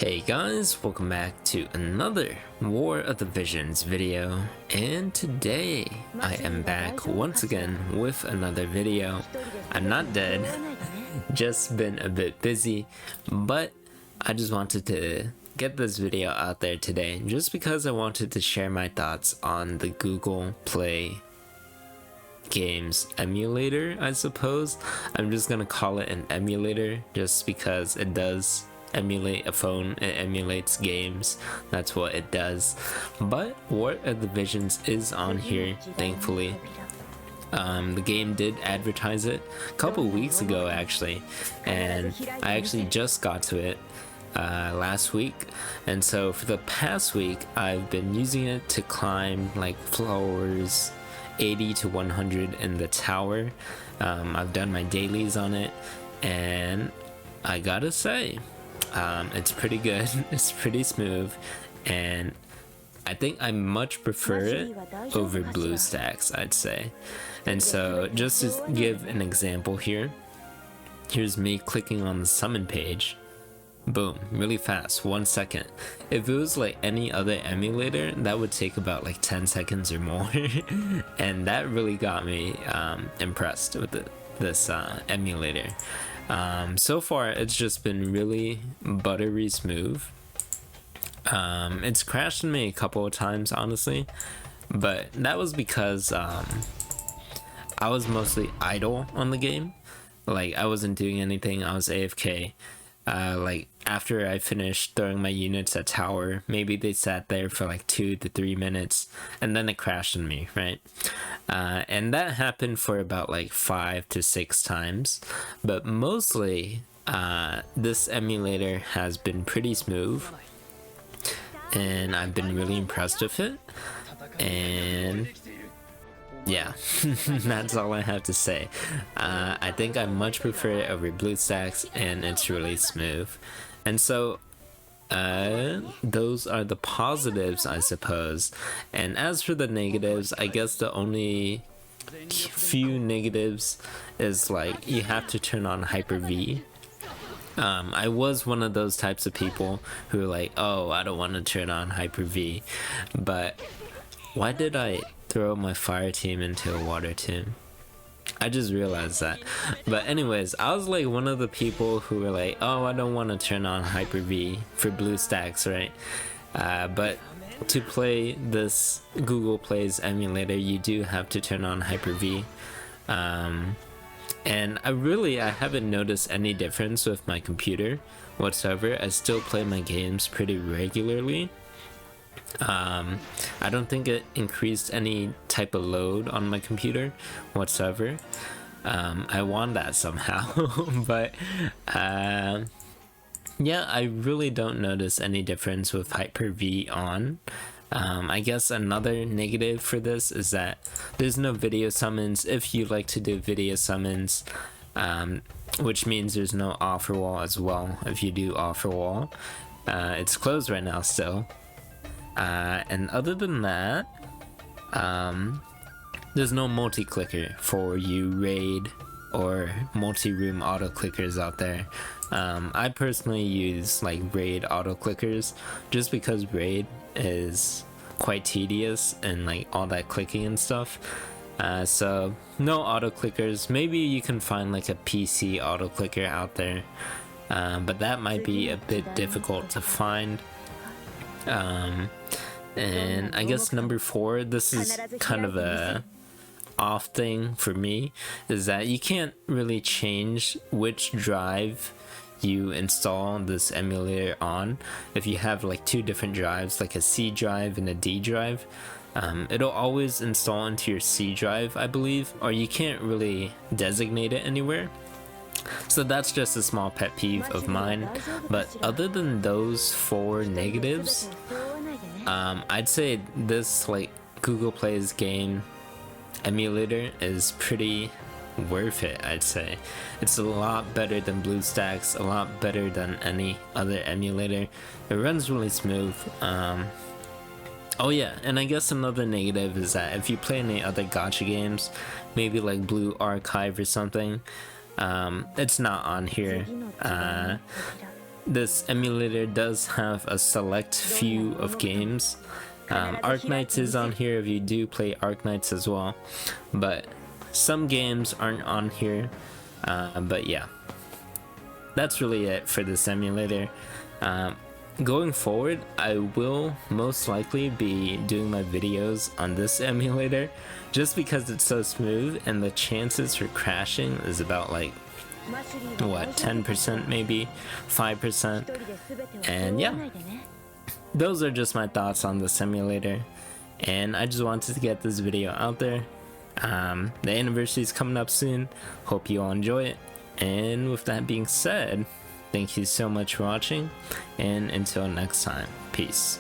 Hey guys, welcome back to another War of the Visions video, and today I am back once again with another video. I'm not dead, just been a bit busy, but I just wanted to get this video out there today just because I wanted to share my thoughts on the Google Play Games emulator, I suppose. I'm just gonna call it an emulator just because it does emulate a phone, it emulates games, that's what it does. But War of the Visions is on here, thankfully. The game did advertise it a couple weeks ago actually, and I actually just got to it last week, and so for the past week I've been using it to climb like floors 80 to 100 in the tower. I've done my dailies on it, and I gotta say, it's pretty good. It's pretty smooth, and I think I much prefer it over BlueStacks, I'd say. And so just to give an example here, here's me clicking on the summon page. Boom, really fast, 1 second. If it was like any other emulator, that would take about like 10 seconds or more. And that really got me impressed with this emulator. So far it's just been really buttery smooth. It's crashed me a couple of times honestly, but that was because I was mostly idle on the game. Like I wasn't doing anything, I was AFK. Like after I finished throwing my units at tower, maybe they sat there for like 2 to 3 minutes and then it crashed on me, right? And that happened for about like 5 to 6 times, but mostly this emulator has been pretty smooth and I've been really impressed with it. And yeah, that's all I have to say. I think I much prefer it over BlueStacks, and it's really smooth. And so those are the positives, I suppose. And as for the negatives, I guess the only few negatives is like you have to turn on Hyper-V. I was one of those types of people who are like, oh, I don't want to turn on Hyper-V, but why did I throw my fire team into a water team? I just realized that. But anyways, I was like one of the people who were like, oh, I don't want to turn on Hyper-V for BlueStacks, right? But to play this Google Play's emulator, you do have to turn on Hyper-V. And I haven't noticed any difference with my computer whatsoever. I still play my games pretty regularly. I don't think it increased any type of load on my computer whatsoever. I want that somehow. But yeah, I really don't notice any difference with Hyper-V on. I guess another negative for this is that there's no video summons if you like to do video summons, which means there's no offer wall as well if you do offer wall. It's closed right now still. And other than that, there's no multi-clicker for you raid or multi-room auto-clickers out there. I personally use like raid auto-clickers just because raid is quite tedious and like all that clicking and stuff. So no auto-clickers. Maybe you can find like a PC auto-clicker out there, but that might be a bit difficult to find. And I guess number 4, this is kind of a off thing for me, is that you can't really change which drive you install this emulator on. If you have like 2 different drives, like a C drive and a D drive, it'll always install into your C drive, I believe, or you can't really designate it anywhere. So that's just a small pet peeve of mine. But other than those 4 negatives, I'd say this like Google Play's game emulator is pretty worth it. I'd say it's a lot better than BlueStacks, a lot better than any other emulator. It runs really smooth. Oh yeah, and I guess another negative is that if you play any other gacha games, maybe like Blue Archive or something, it's not on here. this emulator does have a select few of games. Arknights is on here if you do play Arknights as well, but some games aren't on here. But yeah, that's really it for this emulator. Going forward, I will most likely be doing my videos on this emulator just because it's so smooth, and the chances for crashing is about like, what, 10% maybe, 5%. And yeah, those are just my thoughts on the simulator, and I just wanted to get this video out there. The anniversary is coming up soon. Hope you all enjoy it, and with that being said, thank you so much for watching, and until next time, peace.